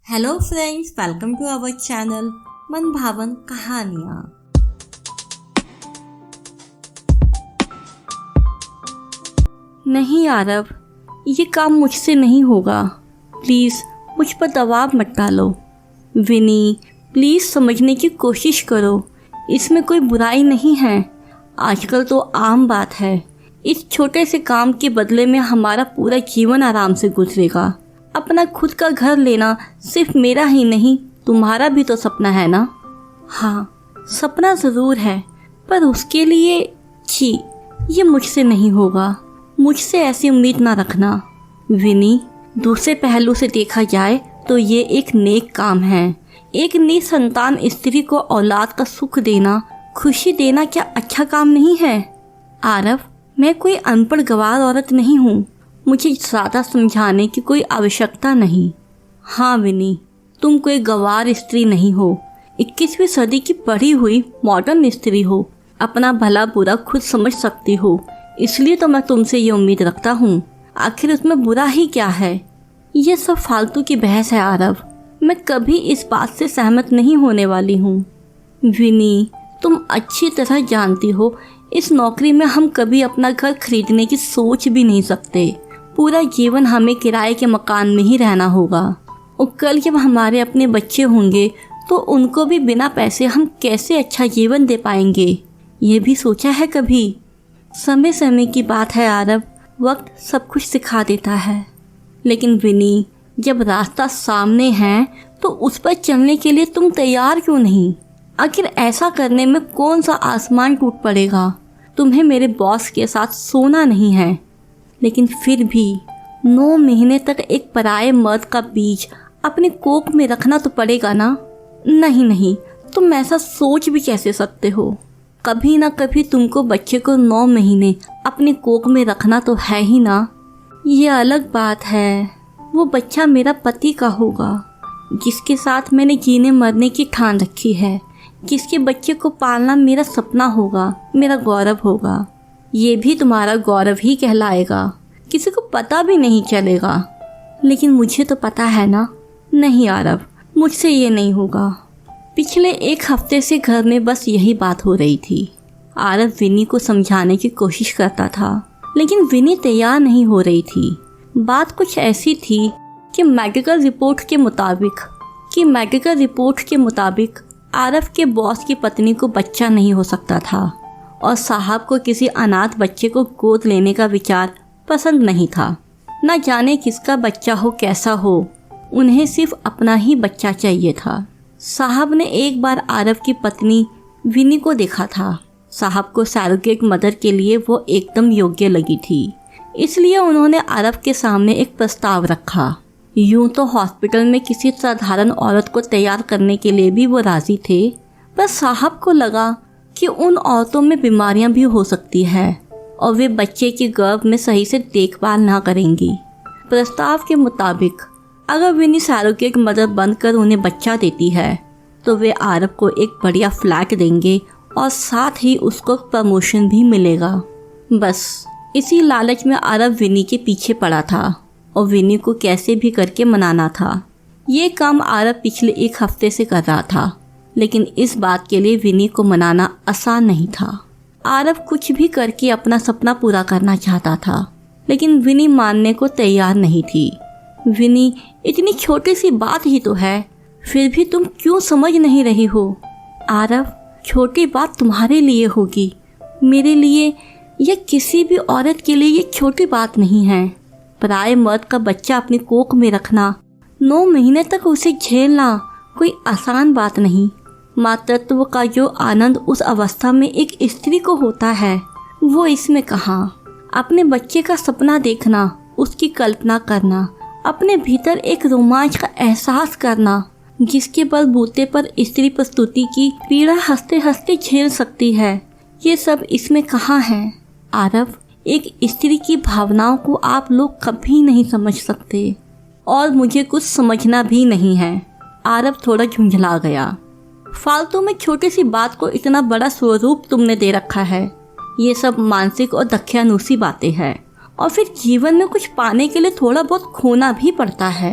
Hello friends, welcome to our channel मन भावन कहानियाँ। नहीं आरव, ये काम मुझसे नहीं होगा। प्लीज़ मुझ पर दबाव मत डालो। विनी, प्लीज़ समझने की कोशिश करो। इसमें कोई बुराई नहीं है। आजकल तो आम बात है। इस छोटे से काम के बदले में हमारा पूरा जीवन आराम से गुजरेगा। अपना खुद का घर लेना सिर्फ मेरा ही नहीं, तुम्हारा भी तो सपना है ना। हाँ, सपना ज़रूर है, पर उसके लिए ये मुझसे नहीं होगा। मुझसे ऐसी उम्मीद ना रखना। विनी, दूसरे पहलू से देखा जाए तो ये एक नेक काम है। एक निसंतान स्त्री को औलाद का सुख देना, खुशी देना क्या अच्छा काम नहीं है? आरव, मैं कोई अनपढ़ गंवार औरत नहीं हूँ। मुझे ज़्यादा समझाने की कोई आवश्यकता नहीं। हाँ विनी, तुम कोई गंवार स्त्री नहीं हो। 21वीं सदी की पढ़ी हुई मॉडर्न स्त्री हो। अपना भला बुरा खुद समझ सकती हो। इसलिए तो मैं तुमसे ये उम्मीद रखता हूँ। आखिर उसमें बुरा ही क्या है? ये सब फालतू की बहस है आरव। मैं कभी इस बात से सहमत नहीं होने वाली हूँ। विनी, तुम अच्छी तरह जानती हो, इस नौकरी में हम कभी अपना घर खरीदने की सोच भी नहीं सकते। पूरा जीवन हमें किराए के मकान में ही रहना होगा। और कल जब हमारे अपने बच्चे होंगे तो उनको भी बिना पैसे हम कैसे अच्छा जीवन दे पाएंगे? ये भी सोचा है कभी? समय समय की बात है आरव, वक्त सब कुछ सिखा देता है। लेकिन विनी, जब रास्ता सामने है तो उस पर चलने के लिए तुम तैयार क्यों नहीं? आखिर ऐसा करने में कौन सा आसमान टूट पड़ेगा? तुम्हें मेरे बॉस के साथ सोना नहीं है, लेकिन फिर भी 9 महीने तक एक पराये मर्द का बीज अपने कोख में रखना तो पड़ेगा ना। नहीं, तुम ऐसा सोच भी कैसे सकते हो? कभी ना कभी तुमको बच्चे को 9 महीने अपने कोख में रखना तो है ही ना। ये अलग बात है, वो बच्चा मेरा पति का होगा, जिसके साथ मैंने जीने मरने की ठान रखी है। जिसके बच्चे को पालना मेरा सपना होगा, मेरा गौरव होगा। ये भी तुम्हारा गौरव ही कहलाएगा। किसी को पता भी नहीं चलेगा। लेकिन मुझे तो पता है ना। नहीं आरव, मुझसे ये नहीं होगा। पिछले 1 हफ्ते से घर में बस यही बात हो रही थी। आरव विनी को समझाने की कोशिश करता था, लेकिन विनी तैयार नहीं हो रही थी। बात कुछ ऐसी थी कि मेडिकल रिपोर्ट के मुताबिक आरव के बॉस की पत्नी को बच्चा नहीं हो सकता था और साहब को किसी अनाथ बच्चे को गोद लेने का विचार पसंद नहीं था। न जाने किसका बच्चा हो, कैसा हो, उन्हें सिर्फ अपना ही बच्चा चाहिए था। साहब ने एक बार आरव की पत्नी विनी को देखा था। साहब को सरोगेट मदर के लिए वो एकदम योग्य लगी थी। इसलिए उन्होंने आरव के सामने एक प्रस्ताव रखा। यूं तो हॉस्पिटल में किसी साधारण औरत को तैयार करने के लिए भी वो राजी थे, पर साहब को लगा कि उन औरतों में बीमारियां भी हो सकती है और वे बच्चे की गर्भ में सही से देखभाल ना करेंगी। प्रस्ताव के मुताबिक अगर विनी सरोगेट मदर बनकर उन्हें बच्चा देती है तो वे आरव को एक बढ़िया फ्लैट देंगे और साथ ही उसको प्रमोशन भी मिलेगा। बस इसी लालच में आरव विनी के पीछे पड़ा था और विनी को कैसे भी करके मनाना था। ये काम आरव पिछले 1 हफ्ते से कर रहा था, लेकिन इस बात के लिए विनी को मनाना आसान नहीं था। आरव कुछ भी करके अपना सपना पूरा करना चाहता था, लेकिन विनी मानने को तैयार नहीं थी। विनी, इतनी छोटी सी बात ही तो है, फिर भी तुम क्यों समझ नहीं रही हो? आरव, छोटी बात तुम्हारे लिए होगी, मेरे लिए या किसी भी औरत के लिए ये छोटी बात नहीं है। पराये मर्द का बच्चा अपनी कोख में रखना, 9 महीने तक उसे झेलना कोई आसान बात नहीं। मातृत्व का जो आनंद उस अवस्था में एक स्त्री को होता है, वो इसमें कहाँ? अपने बच्चे का सपना देखना, उसकी कल्पना करना, अपने भीतर एक रोमांच का एहसास करना, जिसके बलबूते पर स्त्री प्रस्तुति की पीड़ा हंसते हंसते झेल सकती है, ये सब इसमें कहाँ है? आरव, एक स्त्री की भावनाओं को आप लोग कभी नहीं समझ सकते और मुझे कुछ समझना भी नहीं है। आरव थोड़ा झुंझला गया। फालतू में छोटी सी बात को इतना बड़ा स्वरूप तुमने दे रखा है। ये सब मानसिक और दख्यानुसी बातें हैं और फिर जीवन में कुछ पाने के लिए थोड़ा बहुत खोना भी पड़ता है।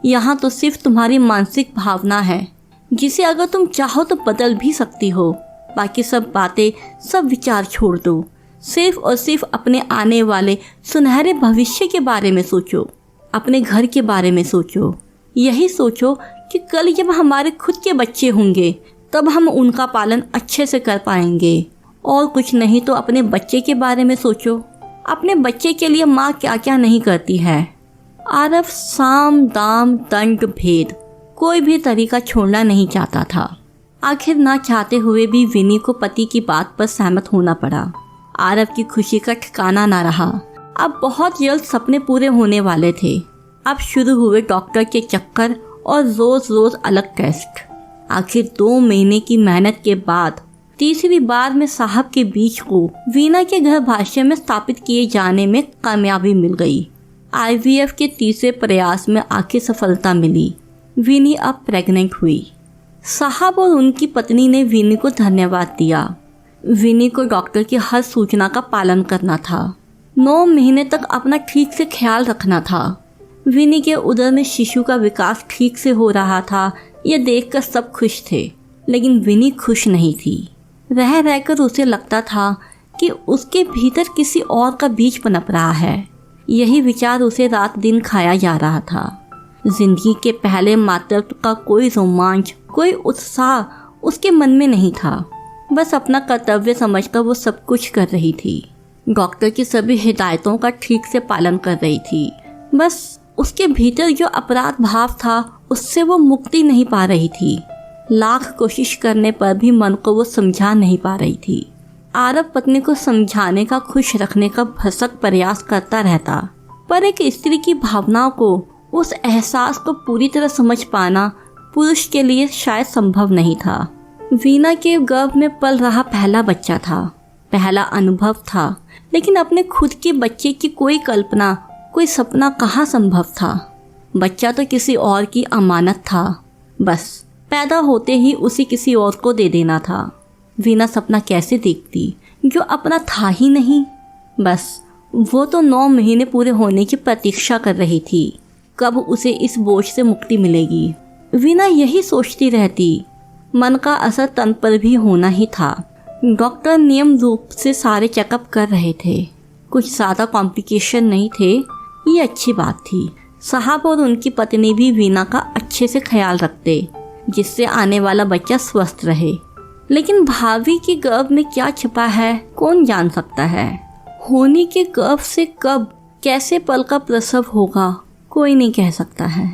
यहाँ तो सिर्फ तुम्हारी मानसिक भावना है, जिसे अगर तुम चाहो तो बदल भी सकती हो। बाकी सब बातें, सब विचार छोड़ दो। सिर्फ और सिर्फ अपने आने वाले सुनहरे भविष्य के बारे में सोचो, अपने घर के बारे में सोचो। यही सोचो कि कल जब हमारे खुद के बच्चे होंगे तब हम उनका पालन अच्छे से कर पाएंगे। और कुछ नहीं तो अपने बच्चे के बारे में सोचो, अपने बच्चे के लिए माँ क्या क्या नहीं करती है। आरव साम दाम दंड भेद कोई भी तरीका छोड़ना नहीं चाहता था। आखिर ना चाहते हुए भी विनी को पति की बात पर सहमत होना पड़ा। आरव की खुशी का ठिकाना ना रहा। अब बहुत जल्द सपने पूरे होने वाले थे। अब शुरू हुए डॉक्टर के चक्कर और रोज रोज अलग टेस्ट। आखिर 2 महीने की मेहनत के बाद तीसरी बार में साहब के बीच को वीना के गर्भाशय में स्थापित किए जाने में कामयाबी मिल गई। IVF के तीसरे प्रयास में आखिर सफलता मिली। विनी अब प्रेग्नेंट हुई। साहब और उनकी पत्नी ने विनी को धन्यवाद दिया। विनी को डॉक्टर की हर सूचना का पालन करना था। 9 महीने तक अपना ठीक से ख्याल रखना था। विनी के उदर में शिशु का विकास ठीक से हो रहा था, यह देखकर सब खुश थे। लेकिन विनी खुश नहीं थी। रह रहकर उसे लगता था कि उसके भीतर किसी और का बीज पनप रहा है। यही विचार उसे रात दिन खाया जा रहा था। जिंदगी के पहले मातृत्व का कोई रोमांच, कोई उत्साह उसके मन में नहीं था। बस अपना कर्तव्य समझकर वो सब कुछ कर रही थी। डॉक्टर की सभी हिदायतों का ठीक से पालन कर रही थी। बस उसके भीतर जो अपराध भाव था उससे वो मुक्ति नहीं पा रही थी। लाख कोशिश करने पर भी मन को वो समझा नहीं पा रही थी। आरव पत्नी को समझाने का, खुश रखने का भरसक प्रयास करता रहता, पर एक स्त्री की भावनाओं को, उस एहसास को पूरी तरह समझ पाना पुरुष के लिए शायद संभव नहीं था। वीना के गर्भ में पल रहा पहला बच्चा था, पहला अनुभव था। लेकिन अपने खुद के बच्चे की कोई कल्पना, कोई सपना कहाँ संभव था। बच्चा तो किसी और की अमानत था। बस पैदा होते ही उसे किसी और को दे देना था। वीना सपना कैसे देखती जो अपना था ही नहीं। बस वो तो 9 महीने पूरे होने की प्रतीक्षा कर रही थी, कब उसे इस बोझ से मुक्ति मिलेगी। वीना यही सोचती रहती। मन का असर तन पर भी होना ही था। डॉक्टर नियम रूप से सारे चेकअप कर रहे थे। कुछ ज़्यादा कॉम्प्लिकेशन नहीं थे, ये अच्छी बात थी। साहब और उनकी पत्नी भी वीना का अच्छे से ख्याल रखते, जिससे आने वाला बच्चा स्वस्थ रहे। लेकिन भाभी के गर्भ में क्या छिपा है कौन जान सकता है। होनी के गर्भ से कब कैसे पल का प्रसव होगा कोई नहीं कह सकता है।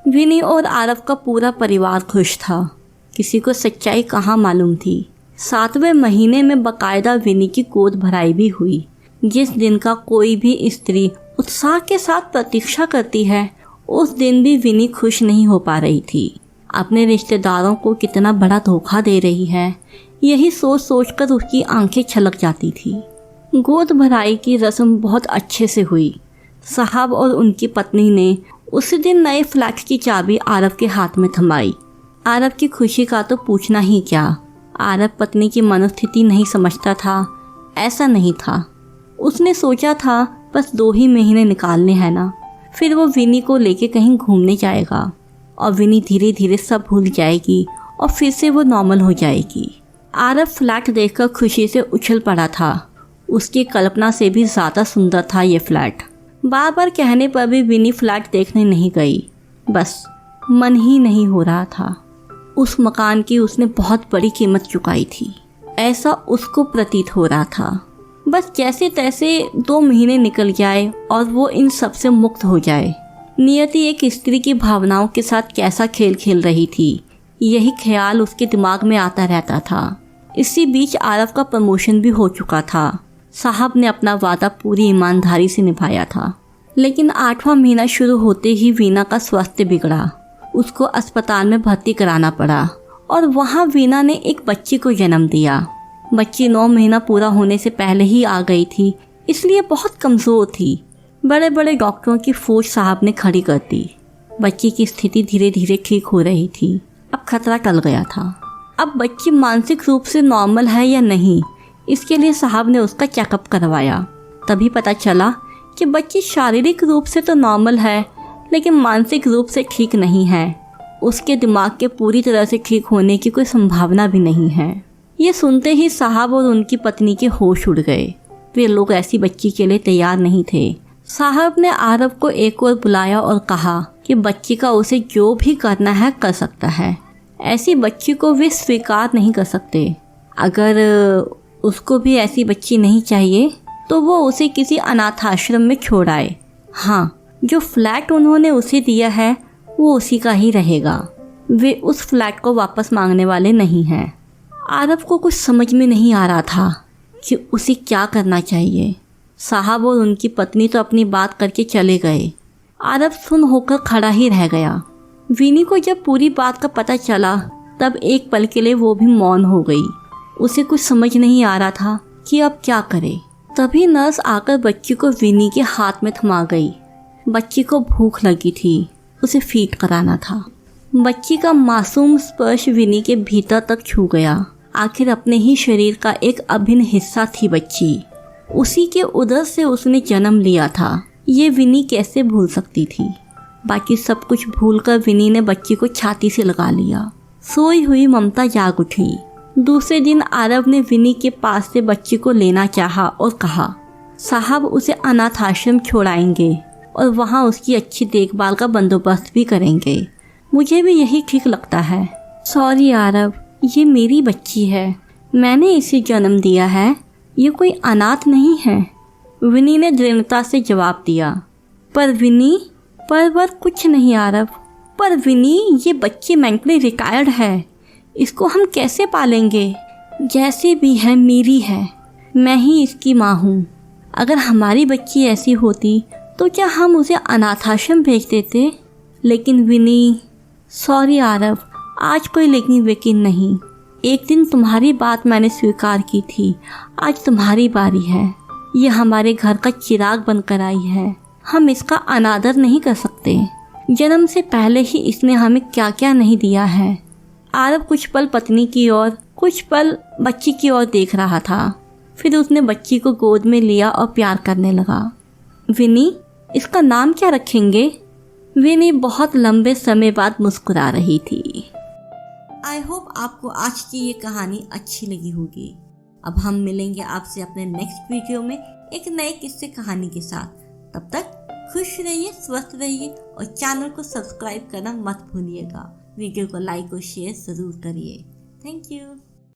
विनी और आरव का पूरा परिवार खुश था। किसी को सच्चाई कहाँ मालूम थी। 7वें महीने में बकायदा विनी की गोद भराई भी हुई। जिस दिन का कोई भी स्त्री उत्साह के साथ प्रतीक्षा करती है, उस दिन भी विनी खुश नहीं हो पा रही थी। अपने रिश्तेदारों को कितना बड़ा धोखा दे रही है, यही सोच सोचकर उसकी आंखें छलक जाती थी। गोद भराई की रस्म बहुत अच्छे से हुई। साहब और उनकी पत्नी ने उसी दिन नए फ्लैट की चाबी आरव के हाथ में थमाई। आरव की खुशी का तो पूछना ही क्या। आरव पत्नी की मनोस्थिति नहीं समझता था। ऐसा नहीं था। उसने सोचा था बस 2 ही महीने निकालने हैं ना, फिर वो विनी को लेके कहीं घूमने जाएगा और विनी धीरे धीरे सब भूल जाएगी और फिर से वो नॉर्मल हो जाएगी। आरव फ्लैट देखकर खुशी से उछल पड़ा था। उसकी कल्पना से भी ज़्यादा सुंदर था ये फ्लैट। बार बार कहने पर भी विनी फ्लैट देखने नहीं गई। बस मन ही नहीं हो रहा था। उस मकान की उसने बहुत बड़ी कीमत चुकाई थी, ऐसा उसको प्रतीत हो रहा था। बस जैसे तैसे 2 महीने निकल जाए और वो इन सब से मुक्त हो जाए। नियति एक स्त्री की भावनाओं के साथ कैसा खेल खेल रही थी, यही ख्याल उसके दिमाग में आता रहता था। इसी बीच आरव का प्रमोशन भी हो चुका था। साहब ने अपना वादा पूरी ईमानदारी से निभाया था। लेकिन 8वां महीना शुरू होते ही वीना का स्वास्थ्य बिगड़ा। उसको अस्पताल में भर्ती कराना पड़ा और वहाँ वीना ने एक बच्ची को जन्म दिया। बच्ची 9 महीना पूरा होने से पहले ही आ गई थी, इसलिए बहुत कमज़ोर थी। बड़े बड़े डॉक्टरों की फौज साहब ने खड़ी कर दी। बच्ची की स्थिति धीरे धीरे ठीक हो रही थी। अब खतरा टल गया था। अब बच्ची मानसिक रूप से नॉर्मल है या नहीं, इसके लिए साहब ने उसका चेकअप करवाया। तभी पता चला कि बच्ची शारीरिक रूप से तो नॉर्मल है, लेकिन मानसिक रूप से ठीक नहीं है। उसके दिमाग के पूरी तरह से ठीक होने की कोई संभावना भी नहीं है। ये सुनते ही साहब और उनकी पत्नी के होश उड़ गए। वे लोग ऐसी बच्ची के लिए तैयार नहीं थे। साहब ने आरव को एक और बुलाया और कहा कि बच्ची का उसे जो भी करना है कर सकता है। ऐसी बच्ची को वे स्वीकार नहीं कर सकते। अगर उसको भी ऐसी बच्ची नहीं चाहिए तो वो उसे किसी अनाथ आश्रम में छोड़ आए। हाँ, जो फ्लैट उन्होंने उसे दिया है वो उसी का ही रहेगा। वे उस फ्लैट को वापस मांगने वाले नहीं हैं। आरव को कुछ समझ में नहीं आ रहा था कि उसे क्या करना चाहिए। साहब और उनकी पत्नी तो अपनी बात करके चले गए। आरव सुन होकर खड़ा ही रह गया। विनी को जब पूरी बात का पता चला तब एक पल के लिए वो भी मौन हो गई। उसे कुछ समझ नहीं आ रहा था कि अब क्या करे। तभी नर्स आकर बच्ची को विनी के हाथ में थमा गई। बच्ची को भूख लगी थी, उसे फीड कराना था। बच्ची का मासूम स्पर्श विनी के भीतर तक छू गया। आखिर अपने ही शरीर का एक अभिन्न हिस्सा थी बच्ची। उसी के उदर से उसने जन्म लिया था। ये विनी कैसे भूल सकती थी। बाकी सब कुछ भूलकर विनी ने बच्ची को छाती से लगा लिया। सोई हुई ममता जाग उठी। दूसरे दिन आरव ने विनी के पास से बच्ची को लेना चाहा और कहा, साहब उसे अनाथ आश्रम छोड़ाएंगे और वहाँ उसकी अच्छी देखभाल का बंदोबस्त भी करेंगे। मुझे भी यही ठीक लगता है। सॉरी आरव, ये मेरी बच्ची है, मैंने इसे जन्म दिया है, ये कोई अनाथ नहीं है। विनी ने दृढ़ता से जवाब दिया। पर विनी, पर कुछ नहीं आरव। पर विनी, ये बच्ची मेंटली रिटायर्ड है, इसको हम कैसे पालेंगे? जैसे भी है मेरी है, मैं ही इसकी माँ हूँ। अगर हमारी बच्ची ऐसी होती तो क्या हम उसे अनाथाश्रम भेज देते? लेकिन विनी, सॉरी आरव, आज कोई लेकिन वेकिन नहीं। एक दिन तुम्हारी बात मैंने स्वीकार की थी, आज तुम्हारी बारी है। ये हमारे घर का चिराग बनकर आई है, हम इसका अनादर नहीं कर सकते। जन्म से पहले ही इसने हमें क्या क्या नहीं दिया है। आरव कुछ पल पत्नी की ओर, कुछ पल बच्ची की ओर देख रहा था। फिर उसने बच्ची को गोद में लिया और प्यार करने लगा। विनी, इसका नाम क्या रखेंगे? विनी बहुत लंबे समय बाद मुस्कुरा रही थी। आई होप आपको आज की ये कहानी अच्छी लगी होगी। अब हम मिलेंगे आपसे अपने नेक्स्ट वीडियो में एक नए किस्से कहानी के साथ। तब तक खुश रहिए, स्वस्थ रहिए और चैनल को सब्सक्राइब करना मत भूलिएगा। वीडियो को लाइक और शेयर ज़रूर करिए। Thank you.